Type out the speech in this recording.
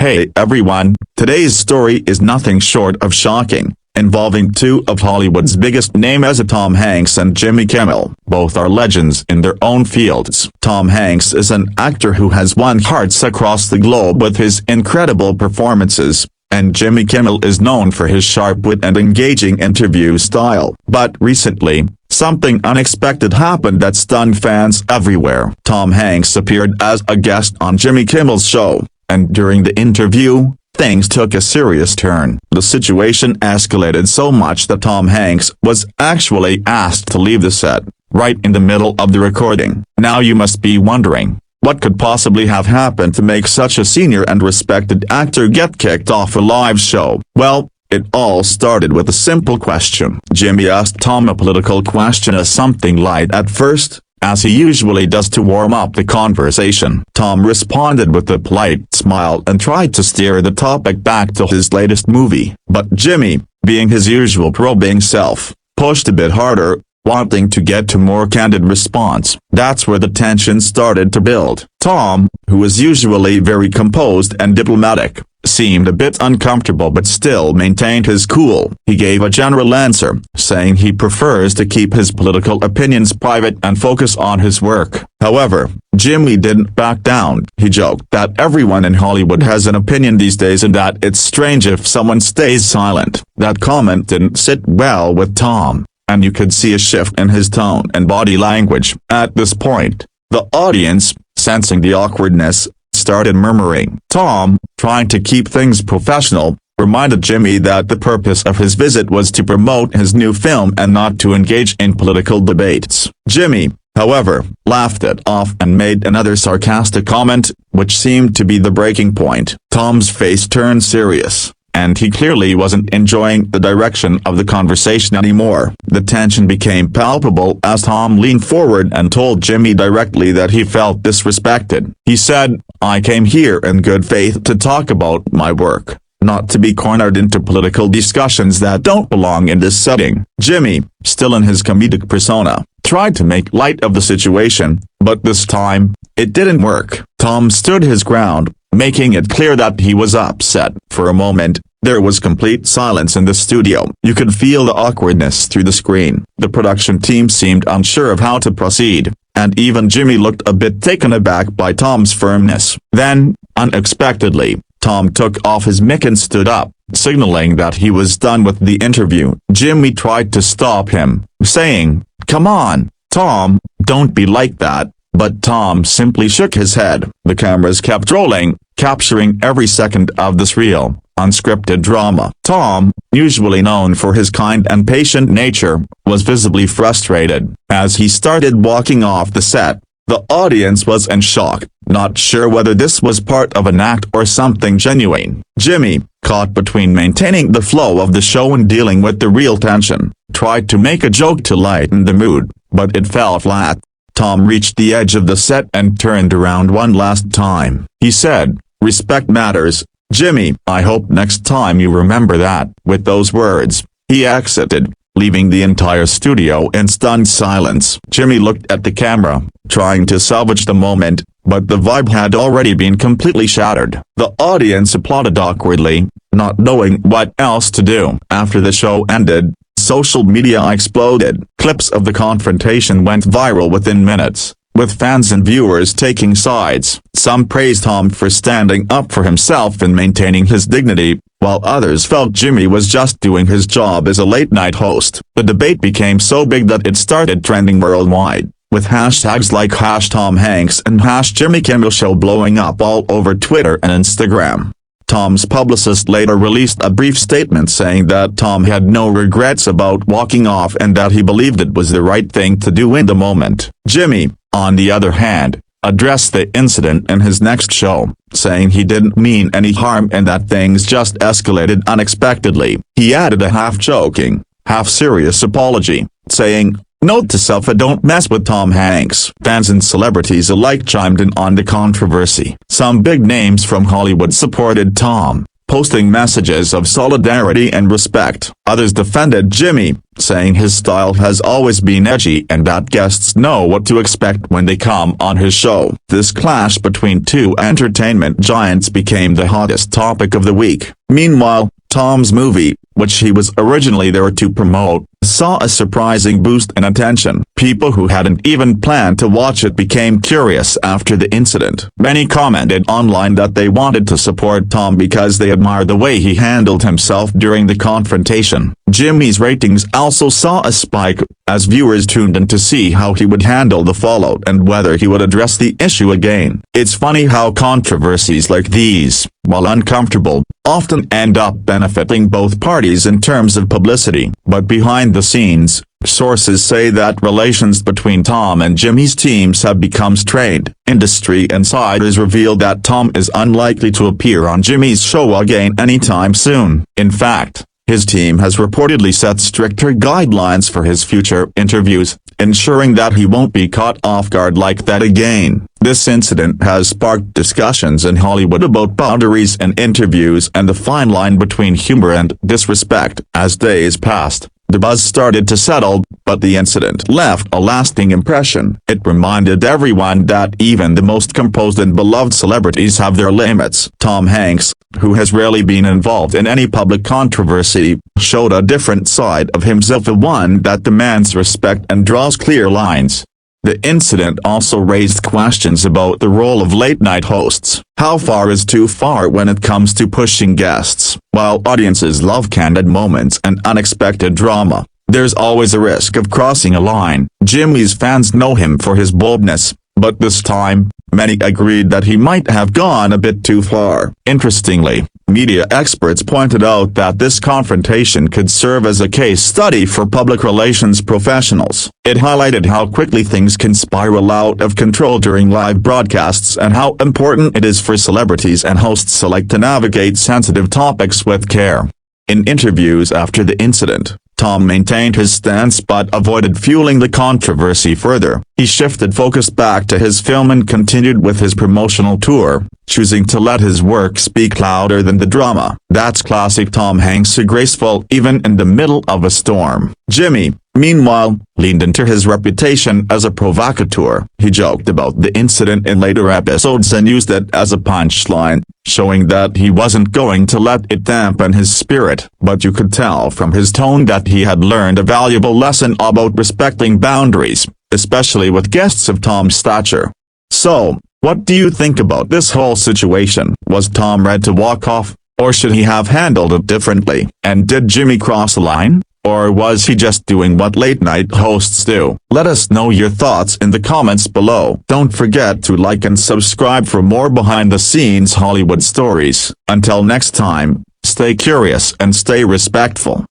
Hey everyone, today's story is nothing short of shocking, involving two of Hollywood's biggest names, Tom Hanks and Jimmy Kimmel. Both are legends in their own fields. Tom Hanks is an actor who has won hearts across the globe with his incredible performances, and Jimmy Kimmel is known for his sharp wit and engaging interview style. But recently, something unexpected happened that stunned fans everywhere. Tom Hanks appeared as a guest on Jimmy Kimmel's show, and during the interview, things took a serious turn. The situation escalated so much that Tom Hanks was actually asked to leave the set, right in the middle of the recording. Now you must be wondering, what could possibly have happened to make such a senior and respected actor get kicked off a live show? Well, it all started with a simple question. Jimmy asked Tom a political question as something light at first, as he usually does to warm up the conversation. Tom responded with a polite smile and tried to steer the topic back to his latest movie. But Jimmy, being his usual probing self, pushed a bit harder, wanting to get to more candid response. That's where the tension started to build. Tom, who is usually very composed and diplomatic, seemed a bit uncomfortable but still maintained his cool. He gave a general answer, saying he prefers to keep his political opinions private and focus on his work. However, Jimmy didn't back down. He joked that everyone in Hollywood has an opinion these days and that it's strange if someone stays silent. That comment didn't sit well with Tom, and you could see a shift in his tone and body language. At this point, the audience, sensing the awkwardness, started murmuring. Tom, trying to keep things professional, reminded Jimmy that the purpose of his visit was to promote his new film and not to engage in political debates. Jimmy, however, laughed it off and made another sarcastic comment, which seemed to be the breaking point. Tom's face turned serious, and he clearly wasn't enjoying the direction of the conversation anymore. The tension became palpable as Tom leaned forward and told Jimmy directly that he felt disrespected. He said, "I came here in good faith to talk about my work, not to be cornered into political discussions that don't belong in this setting." Jimmy, still in his comedic persona, tried to make light of the situation, but this time, it didn't work. Tom stood his ground, making it clear that he was upset. For a moment, there was complete silence in the studio. You could feel the awkwardness through the screen. The production team seemed unsure of how to proceed, and even Jimmy looked a bit taken aback by Tom's firmness. Then, unexpectedly, Tom took off his mic and stood up, signaling that he was done with the interview. Jimmy tried to stop him, saying, "Come on, Tom, don't be like that." But Tom simply shook his head. The cameras kept rolling, capturing every second of this real, unscripted drama. Tom, usually known for his kind and patient nature, was visibly frustrated. As he started walking off the set, the audience was in shock, not sure whether this was part of an act or something genuine. Jimmy, caught between maintaining the flow of the show and dealing with the real tension, tried to make a joke to lighten the mood, but it fell flat. Tom reached the edge of the set and turned around one last time. He said, "Respect matters, Jimmy. I hope next time you remember that." With those words, he exited, leaving the entire studio in stunned silence. Jimmy looked at the camera, trying to salvage the moment, but the vibe had already been completely shattered. The audience applauded awkwardly, not knowing what else to do. After the show ended, social media exploded. Clips of the confrontation went viral within minutes, with fans and viewers taking sides. Some praised Tom for standing up for himself and maintaining his dignity, while others felt Jimmy was just doing his job as a late-night host. The debate became so big that it started trending worldwide, with hashtags like #TomHanks and #JimmyKimmelShow blowing up all over Twitter and Instagram. Tom's publicist later released a brief statement saying that Tom had no regrets about walking off and that he believed it was the right thing to do in the moment. Jimmy, on the other hand, addressed the incident in his next show, saying he didn't mean any harm and that things just escalated unexpectedly. He added a half-joking, half-serious apology, saying, "Note to self: don't mess with Tom Hanks." Fans and celebrities alike chimed in on the controversy. Some big names from Hollywood supported Tom, posting messages of solidarity and respect. Others defended Jimmy, saying his style has always been edgy and that guests know what to expect when they come on his show. This clash between two entertainment giants became the hottest topic of the week. Meanwhile, Tom's movie, which he was originally there to promote, saw a surprising boost in attention. People who hadn't even planned to watch it became curious after the incident. Many commented online that they wanted to support Tom because they admired the way he handled himself during the confrontation. Jimmy's ratings also saw a spike, as viewers tuned in to see how he would handle the fallout and whether he would address the issue again. It's funny how controversies like these, while uncomfortable, often end up benefiting both parties in terms of publicity. But behind the scenes, sources say that relations between Tom and Jimmy's teams have become strained. Industry insiders reveal that Tom is unlikely to appear on Jimmy's show again anytime soon. In fact, his team has reportedly set stricter guidelines for his future interviews, ensuring that he won't be caught off guard like that again. This incident has sparked discussions in Hollywood about boundaries in interviews and the fine line between humor and disrespect. As days passed, the buzz started to settle, but the incident left a lasting impression. It reminded everyone that even the most composed and beloved celebrities have their limits. Tom Hanks, who has rarely been involved in any public controversy, showed a different side of himself, one that demands respect and draws clear lines. The incident also raised questions about the role of late-night hosts. How far is too far when it comes to pushing guests? While audiences love candid moments and unexpected drama, there's always a risk of crossing a line. Jimmy's fans know him for his boldness, but this time, many agreed that he might have gone a bit too far. Interestingly, media experts pointed out that this confrontation could serve as a case study for public relations professionals. It highlighted how quickly things can spiral out of control during live broadcasts and how important it is for celebrities and hosts alike to navigate sensitive topics with care. In interviews after the incident, Tom maintained his stance but avoided fueling the controversy further. He shifted focus back to his film and continued with his promotional tour, choosing to let his work speak louder than the drama. That's classic Tom Hanks, graceful even in the middle of a storm. Jimmy, meanwhile, leaned into his reputation as a provocateur. He joked about the incident in later episodes and used it as a punchline, showing that he wasn't going to let it dampen his spirit. But you could tell from his tone that he had learned a valuable lesson about respecting boundaries, especially with guests of Tom's stature. So, what do you think about this whole situation? Was Tom ready to walk off, or should he have handled it differently? And did Jimmy cross the line, or was he just doing what late-night hosts do? Let us know your thoughts in the comments below. Don't forget to like and subscribe for more behind-the-scenes Hollywood stories. Until next time, stay curious and stay respectful.